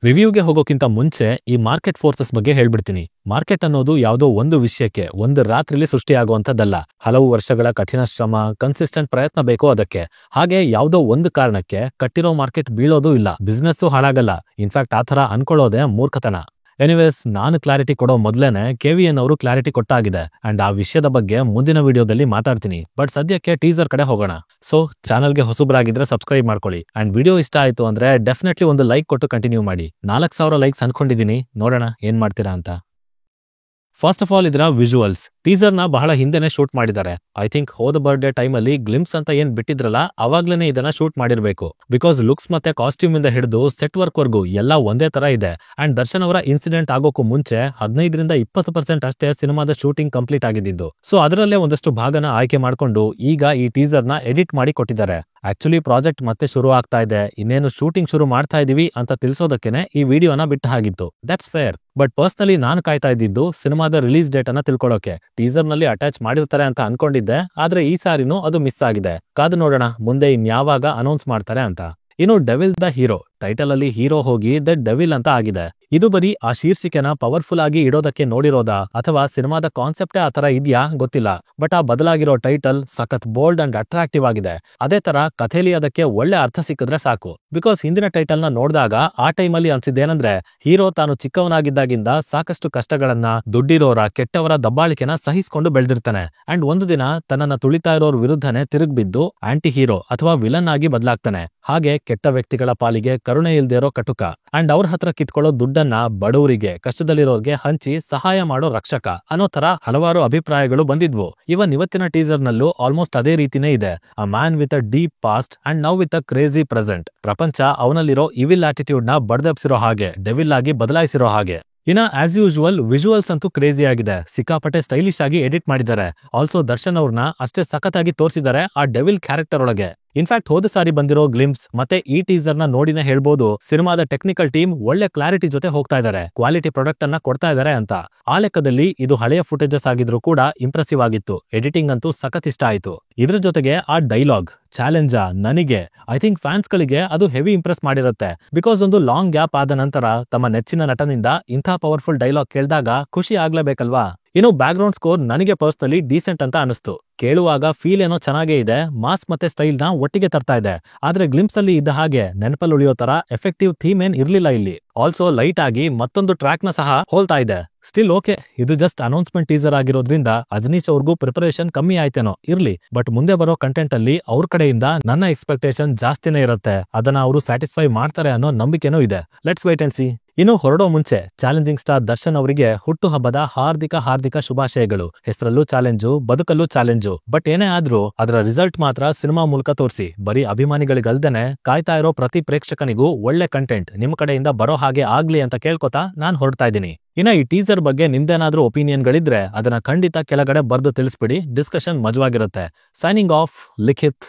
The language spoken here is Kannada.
ರಿವ್ಯೂಗೆ ಹೋಗೋಕ್ಕಿಂತ ಮುಂಚೆ ಈ ಮಾರ್ಕೆಟ್ ಫೋರ್ಸಸ್ ಬಗ್ಗೆ ಹೇಳ್ಬಿಡ್ತೀನಿ. ಮಾರ್ಕೆಟ್ ಅನ್ನೋದು ಯಾವುದೋ ಒಂದು ವಿಷಯಕ್ಕೆ ಒಂದು ರಾತ್ರಿಲಿ ಸೃಷ್ಟಿಯಾಗುವಂಥದ್ದಲ್ಲ. ಹಲವು ವರ್ಷಗಳ ಕಠಿಣ ಶ್ರಮ, ಕನ್ಸಿಸ್ಟೆಂಟ್ ಪ್ರಯತ್ನ ಬೇಕೋ ಅದಕ್ಕೆ. ಹಾಗೆ ಯಾವುದೋ ಒಂದು ಕಾರಣಕ್ಕೆ ಕಟ್ಟಿರೋ ಮಾರ್ಕೆಟ್ ಬೀಳೋದು ಇಲ್ಲ, ಬಿಸ್ನೆಸ್ಸು ಹಾಳಾಗಲ್ಲ. ಇನ್ಫ್ಯಾಕ್ಟ್ ಆ ಥರ ಅನ್ಕೊಳ್ಳೋದೇ ಮೂರ್ಖತನ. ಎನಿವೇಸ್, ನಾನು ಕ್ಲಾರಿಟಿ ಕೊಡೋ ಮೊದಲೇನೆ KVN ಅವರು ಕ್ಲಾರಿಟಿ ಕೊಟ್ಟಾಗಿದೆ ಅಂಡ್ ಆ ವಿಷಯದ ಬಗ್ಗೆ ಮುಂದಿನ ವಿಡಿಯೋದಲ್ಲಿ ಮಾತಾಡ್ತೀನಿ. ಬಟ್ ಸದ್ಯಕ್ಕೆ ಟೀಸರ್ ಕಡೆ ಹೋಗೋಣ. ಸೊ ಚಾನಲ್ಗೆ ಹೊಸಬರಾಗಿದ್ರೆ ಸಬ್ಸ್ಕ್ರೈಬ್ ಮಾಡ್ಕೊಳ್ಳಿ ಅಂಡ್ ವಿಡಿಯೋ ಇಷ್ಟ ಆಯ್ತು ಅಂದ್ರೆ ಡೆಫಿನೆಟ್ಲಿ ಒಂದು ಲೈಕ್ ಕೊಟ್ಟು ಕಂಟಿನ್ಯೂ ಮಾಡಿ. 4000 ಲೈಕ್ಸ್ ಅನ್ಕೊಂಡಿದ್ದೀನಿ, ನೋಡೋಣ ಏನ್ ಮಾಡ್ತೀರಾ ಅಂತ. ಫಸ್ಟ್ ಆಫ್ ಆಲ್ ಇದರ ವಿಜುವಲ್ಸ್ ಟೀಸರ್ನ ಬಹಳ ಹಿಂದೆನೆ ಶೂಟ್ ಮಾಡಿದ್ದಾರೆ. ಐ ಥಿಂಕ್ ಹೋದ ಬರ್ಡೇ ಟೈಮಲ್ಲಿ ಗ್ಲಿಮ್ಸ್ ಅಂತ ಏನ್ ಬಿಟ್ಟಿದ್ರಲ್ಲ ಅವಾಗ್ಲೇನೆ ಇದನ್ನ ಶೂಟ್ ಮಾಡಿರ್ಬೇಕು. ಬಿಕಾಸ್ ಲುಕ್ಸ್ ಮತ್ತೆ ಕಾಸ್ಟ್ಯೂಮ್ ಇಂದ ಹಿಡಿದು ಸೆಟ್ ವರ್ಕ್ ವರ್ಗೂ ಎಲ್ಲ ಒಂದೇ ತರ ಇದೆ. ಅಂಡ್ ದರ್ಶನ್ ಅವರ ಇನ್ಸಿಡೆಂಟ್ ಆಗೋಕ್ಕೂ ಮುಂಚೆ 15% 20% ಅಷ್ಟೇ ಸಿನಿಮಾದ ಶೂಟಿಂಗ್ ಕಂಪ್ಲೀಟ್ ಆಗಿದ್ದು. ಸೊ ಅದರಲ್ಲೇ ಒಂದಷ್ಟು ಭಾಗನ ಆಯ್ಕೆ ಮಾಡ್ಕೊಂಡು ಈಗ ಈ ಟೀಸರ್ನ ಎಡಿಟ್ ಮಾಡಿ ಕೊಟ್ಟಿದ್ದಾರೆ. ಆಕ್ಚುಲಿ ಪ್ರಾಜೆಕ್ಟ್ ಮತ್ತೆ ಶುರು ಆಗ್ತಾ ಇದೆ, ಇನ್ನೇನು ಶೂಟಿಂಗ್ ಶುರು ಮಾಡ್ತಾ ಇದೀವಿ ಅಂತ ತಿಳಿಸೋದಕ್ಕೇನೆ ಈ ವಿಡಿಯೋನ ಬಿಟ್ಟು ಹಾಗಿತ್ತು. That's fair. ಬಟ್ ಪರ್ಸನಲಿ ನಾನು ಕಾಯ್ತಾ ಇದ್ದಿದ್ದು ಸಿನಿಮಾದ ರಿಲೀಸ್ ಡೇಟ್ ಅನ್ನ ತಿಳ್ಕೊಳ್ಳೋಕೆ. ಟೀಸರ್ ನಲ್ಲಿ ಅಟ್ಯಾಚ್ ಮಾಡಿರ್ತಾರೆ ಅಂತ ಅನ್ಕೊಂಡಿದ್ದೆ, ಆದ್ರೆ ಈ ಸಾರಿನೂ ಅದು ಮಿಸ್ ಆಗಿದೆ. ಕಾದು ನೋಡೋಣ ಮುಂದೆ ಇನ್ಯಾವಾಗ ಅನೌನ್ಸ್ ಮಾಡ್ತಾರೆ ಅಂತ. ಇನ್ನು ಡೆವಿಲ್ ದ ಹೀರೋ ಟೈಟಲ್ ಅಲ್ಲಿ ಹೀರೋ ಹೋಗಿ ದ ಡೆವಿಲ್ ಅಂತ ಆಗಿದೆ. ಇದು ಬರೀ ಆ ಶೀರ್ಷಿಕೆನ ಪವರ್ಫುಲ್ ಆಗಿ ಇಡೋದಕ್ಕೆ ನೋಡಿರೋದಾ ಅಥವಾ ಸಿನಿಮಾದ ಕಾನ್ಸೆಪ್ಟೇ ಆತರ ಇದೆಯಾ ಗೊತ್ತಿಲ್ಲ. ಬಟ್ ಆ ಬದಲಾಗಿರೋ ಟೈಟಲ್ ಸಖತ್ ಬೋಲ್ಡ್ ಅಂಡ್ ಅಟ್ರಾಕ್ಟಿವ್ ಆಗಿದೆ. ಅದೇ ತರ ಕಥೆಲಿ ಅದಕ್ಕೆ ಒಳ್ಳೆ ಅರ್ಥ ಸಿಕ್ಕಿದ್ರೆ ಸಾಕು. ಬಿಕಾಸ್ ಹಿಂದಿನ ಟೈಟಲ್ ನ ನೋಡಿದಾಗ ಆ ಟೈಮಲ್ಲಿ ಅನ್ಸಿದ್ದೇನಂದ್ರೆ ಹೀರೋ ತಾನು ಚಿಕ್ಕವನಾಗಿದ್ದಾಗಿಂದ ಸಾಕಷ್ಟು ಕಷ್ಟಗಳನ್ನ, ದುಡ್ಡಿರೋರ, ಕೆಟ್ಟವರ ದಬ್ಬಾಳಿಕೆನ ಸಹಿಸ್ಕೊಂಡು ಬೆಳೆದಿರ್ತಾನೆ. ಅಂಡ್ ಒಂದು ದಿನ ತನ್ನನ್ನ ತುಳಿತಾ ಇರೋರ್ ವಿರುದ್ಧನೇ ತಿರುಗ್ಬಿದ್ದು ಆಂಟಿ ಹೀರೋ ಅಥವಾ ವಿಲನ್ ಆಗಿ ಬದಲಾಗ್ತಾನೆ. ಹಾಗೆ ಕೆಟ್ಟ ವ್ಯಕ್ತಿಗಳ ಪಾಲಿಗೆ ಕರುಣೆ ಇಲ್ದೇ ಇರೋ ಕಟುಕ ಅಂಡ್ ಅವ್ರ ಹತ್ರ ಕಿತ್ಕೊಳ್ಳೋ ದುಡ್ಡನ್ನ ಬಡವರಿಗೆ, ಕಷ್ಟದಲ್ಲಿರೋರ್ಗೆ ಹಂಚಿ ಸಹಾಯ ಮಾಡೋ ರಕ್ಷಕ ಅನ್ನೋ ತರ ಹಲವಾರು ಅಭಿಪ್ರಾಯಗಳು ಬಂದಿದ್ವು. ಇವತ್ತಿನ ಟೀಸರ್ ನಲ್ಲೂ ಆಲ್ಮೋಸ್ಟ್ ಅದೇ ರೀತಿನೇ ಇದೆ. A man with a deep past and now with a crazy present. ಪ್ರಪಂಚ ಅವನಲ್ಲಿರೋ ಇವಿಲ್ ಆಟಿಟ್ಯೂಡ್ ನ ಬಡ್ದೆಪ್ಸಿರೋ ಹಾಗೆ, ಡೆವಿಲ್ ಆಗಿ ಬದಲಾಯಿಸಿರೋ ಹಾಗೆ. ಇನ್ನ ಆಸ್ ಯೂಶುವಲ್ ವಿಜುವಲ್ಸ್ ಅಂತೂ ಕ್ರೇಜಿ ಆಗಿದೆ. ಸಿಕ್ಕಾಪಟ್ಟೆ ಸ್ಟೈಲಿಶ್ ಆಗಿ ಎಡಿಟ್ ಮಾಡಿದ್ದಾರೆ. ಆಲ್ಸೋ ದರ್ಶನ್ ಅವ್ರನ್ನ ಅಷ್ಟೇ ಸಖತ್ತಾಗಿ ತೋರಿಸಿದ್ದಾರೆ ಆ ಡೆವಿಲ್ ಕ್ಯಾರೆಕ್ಟರ್ ಒಳಗೆ. ಇನ್ಫ್ಯಾಕ್ಟ್ ಹೋದ ಸಾರಿ ಬಂದಿರೋ ಗ್ಲಿಮ್ಸ್ ಮತ್ತೆ ಈ ಟೀಸರ್ ನ ನೋಡಿನೇ ಹೇಳ್ಬೋದು ಸಿನಿಮಾದ ಟೆಕ್ನಿಕಲ್ ಟೀಮ್ ಒಳ್ಳೆ ಕ್ಲಾರಿಟಿ ಜೊತೆ ಹೋಗ್ತಾ ಇದ್ದಾರೆ, ಕ್ವಾಲಿಟಿ ಪ್ರಾಡಕ್ಟ್ ಅನ್ನ ಕೊಡ್ತಾ ಇದ್ದಾರೆ ಅಂತ. ಆ ಲೆಕ್ಕದಲ್ಲಿ ಇದು ಹಳೆಯ ಫುಟೇಜಸ್ ಆಗಿದ್ರು ಕೂಡ ಇಂಪ್ರೆಸಿವ್ ಆಗಿತ್ತು. ಎಡಿಟಿಂಗ್ ಅಂತೂ ಸಖತ್ ಇಷ್ಟ ಆಯ್ತು. ಇದ್ರ ಜೊತೆಗೆ ಆ ಡೈಲಾಗ್ ಚಾಲೆಂಜ ನನಗೆ ಐ ಥಿಂಕ್ ಫ್ಯಾನ್ಸ್ ಗಳಿಗೆ ಅದು ಹೆವಿ ಇಂಪ್ರೆಸ್ ಮಾಡಿರುತ್ತೆ. ಬಿಕಾಸ್ ಒಂದು ಲಾಂಗ್ ಗ್ಯಾಪ್ ಆದ ನಂತರ ತಮ್ಮ ನೆಚ್ಚಿನ ನಟನಿಂದ ಇಂಥ ಪವರ್ಫುಲ್ ಡೈಲಾಗ್ ಕೇಳಿದಾಗ ಖುಷಿ ಆಗ್ಲೇಬೇಕಲ್ವಾ. ಇನ್ನು ಬ್ಯಾಕ್ ಗ್ರೌಂಡ್ ಸ್ಕೋರ್ ನನಗೆ ಪರ್ಸನಲಿ ಡೀಸೆಂಟ್ ಅಂತ ಅನಿಸ್ತು. ಕೇಳುವಾಗ ಫೀಲ್ ಏನೋ ಚೆನ್ನಾಗೇ ಇದೆ, ಮಾಸ್ ಮತ್ತೆ ಸ್ಟೈಲ್ ನ ಒಟ್ಟಿಗೆ ತರ್ತಾ ಇದೆ. ಆದ್ರೆ ಗ್ಲಿಮ್ಸ್ ಅಲ್ಲಿ ಇದ್ದ ಹಾಗೆ ನೆನಪಲ್ಲಿ ಉಳಿಯೋ ತರ ಎಫೆಕ್ಟಿವ್ ಥೀಮ್ ಏನ್ ಇರ್ಲಿಲ್ಲ ಇಲ್ಲಿ. ಆಲ್ಸೋ ಲೈಟ್ ಆಗಿ ಮತ್ತೊಂದು ಟ್ರ್ಯಾಕ್ ನ ಸಹ ಹೋಲ್ತಾ ಇದೆ. ಸ್ಟಿಲ್ ಓಕೆ, ಇದು ಜಸ್ಟ್ ಅನೌನ್ಸ್ಮೆಂಟ್ ಟೀಸರ್ ಆಗಿರೋದ್ರಿಂದ ಅಜನೀಶ್ ಅವ್ರಿಗೂ ಪ್ರಿಪರೇಷನ್ ಕಮ್ಮಿ ಆಯ್ತೇನೋ, ಇರ್ಲಿ. ಬಟ್ ಮುಂದೆ ಬರೋ ಕಂಟೆಂಟ್ ಅಲ್ಲಿ ಅವ್ರ ಕಡೆಯಿಂದ ನನ್ನ ಎಕ್ಸ್ಪೆಕ್ಟೇಷನ್ ಜಾಸ್ತಿನೇ ಇರುತ್ತೆ. ಅದನ್ನ ಅವರು ಸ್ಯಾಟಿಸ್ಫೈ ಮಾಡ್ತಾರೆ ಅನ್ನೋ ನಂಬಿಕೆನೂ ಇದೆ. Let's wait and C. ಇನ್ನು ಹೊರಡೋ ಮುಂಚೆ ಚಾಲೆಂಜಿಂಗ್ ಸ್ಟಾರ್ ದರ್ಶನ್ ಅವರಿಗೆ ಹುಟ್ಟು ಹಬ್ಬದ ಹಾರ್ದಿಕ ಶುಭಾಶಯಗಳು. ಹೆಸರಲ್ಲೂ ಚಾಲೆಂಜು, ಬದುಕಲ್ಲೂ ಚಾಲೆಂಜು. ಬಟ್ ಏನೇ ಆದ್ರೂ ಅದರ ರಿಸಲ್ಟ್ ಮಾತ್ರ ಸಿನಿಮಾ ಮೂಲಕ ತೋರಿಸಿ. ಬರೀ ಅಭಿಮಾನಿಗಳಿಗಲ್ದೇನೆ ಕಾಯ್ತಾ ಇರೋ ಪ್ರತಿ ಪ್ರೇಕ್ಷಕನಿಗೂ ಒಳ್ಳೆ ಕಂಟೆಂಟ್ ನಿಮ್ ಕಡೆಯಿಂದ ಬರೋ ಹಾಗೆ ಆಗ್ಲಿ ಅಂತ ಕೇಳ್ಕೊತಾ ನಾನ್ ಹೊರಡ್ತಾ ಇದ್ದೀನಿ. ಇನ್ನ ಈ ಟೀಸರ್ ಬಗ್ಗೆ ನಿಮ್ದೇನಾದ್ರೂ ಒಪಿನಿಯನ್ಗಳಿದ್ರೆ ಅದನ್ನ ಖಂಡಿತ ಕೆಳಗಡೆ ಬರ್ದು ತಿಳಿಸ್ಬಿಡಿ. ಡಿಸ್ಕಷನ್ ಮಜವಾಗಿರುತ್ತೆ. ಸೈನಿಂಗ್ ಆಫ್, ಲಿಖಿತ್.